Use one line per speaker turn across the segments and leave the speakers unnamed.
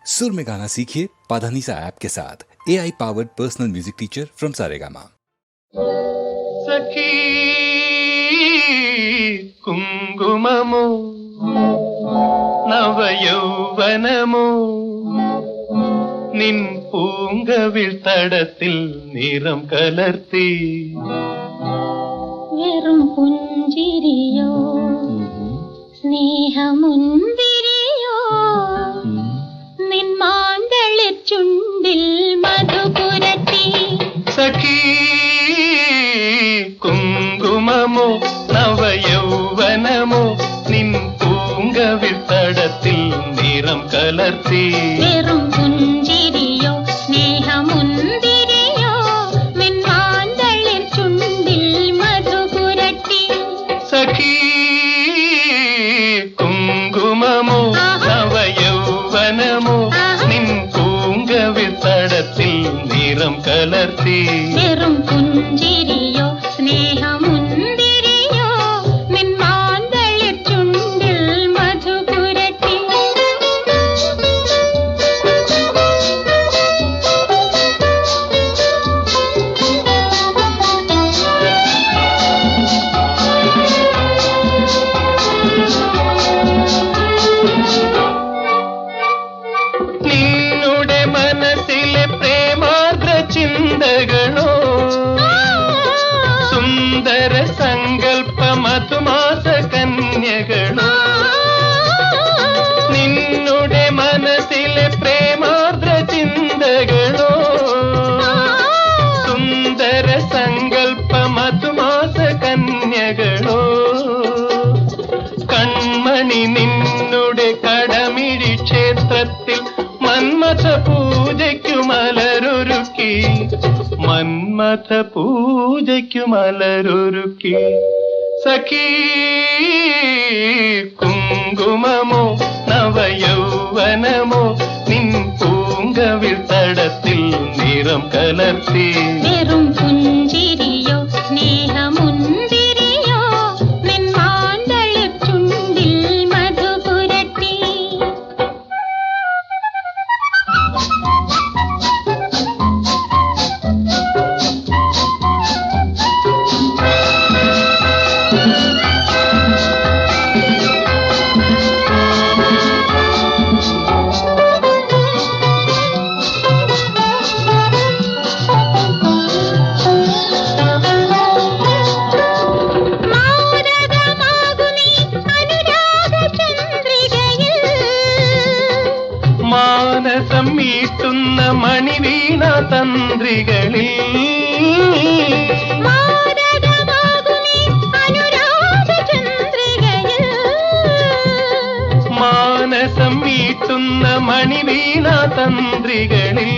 सुर में गाना सीखिए पाधानीसा ऐप के साथ। AI powered personal music teacher from Saregama.
सखी कुंगुममो നവയൗവനമോ നിൻ പൂങ്കവിൾ തടത്തിൽ നിറം കലർത്തി
വെറും പുഞ്ചിരിയോ സ്നേഹമുന്തിരിയോ നിൻ മാന്തളിർ ചുണ്ടിൽ മധുപുരട്ടി
സഖി കുങ്കുമമോ നവയൗവനമോ നിൻ പൂങ്കവിൾ തടത്തിൽ നിറം കലർത്തി
വെറും പുഞ്ചിരിയോ സ്നേഹമുന്തിരിയോ നിൻ മാന്തളിർ ചുണ്ടിൽ മധുപുരട്ടി
സഖി കുങ്കുമമോ നവയൗവനമോ നിൻ പൂങ്കവിൾ തടത്തിൽ നിറം കലർത്തി
വെറും പുഞ്ചിരിയോ സ്നേഹമുന്തിരിയോ നിൻ മാന്തളിർ ചുണ്ടിൽ മധുപുരട്ടി
നിന്നുടെ മനസ്സിലെ പ്രേമാർദ്ര ചിന്തകളോ സുന്ദര സങ്കൽപ്പ മധുമാസ കന്യകളോ നിന്നുടെ മനസ്സിലെ പ്രേമാർദ്ര ചിന്തകളോ സുന്ദര സങ്കൽപ്പ മധുമാസ കന്യകളോ കൺമണി നിന്നുടെ കടമിഴി ക്ഷേത്രത്തിൽ മന്മഥ പൂജയ്ക്കു മലരൊരുക്കി മന്മഥ പൂജയ്ക്കു മലരൊരുക്കി സഖി കുങ്കുമമോ നവയൗവനമോ നിൻ പൂങ്കവിൾ തടത്തിൽ നിറം കലർത്തി
വെറും പുഞ്ചിരിയോ സ്നേഹമുന്തിരിയോ നിൻ മാന്തളിർ ചുണ്ടിൽ മധുപുരട്ടി മാരകമാകുമീ അനുരാഗചന്ദ്രികയിൽ
മാനസം മീട്ടുന്ന മണിവീണ തന്ത്രികളിൽ
മാരകമാകുമീ അനുരാഗചന്ദ്രികയിൽ
മാനസം മീട്ടുന്ന മണിവീണ തന്ത്രികളിൽ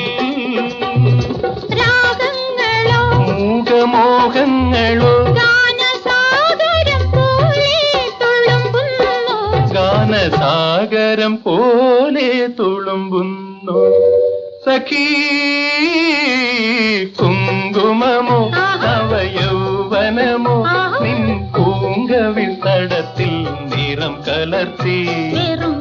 രാഗങ്ങളോ
മൂകമോഹങ്ങളോ
ഗാനസാഗരം പോലെ തുളുമ്പുന്നു
ഗാനസാഗരം പോലെ തുളുമ്പുന്നു സഖി കുങ്കുമമോ നവയൗവനമോ നിൻ പൂങ്കവിൾ തടത്തിൽ നിറം കലർത്തി
വെറും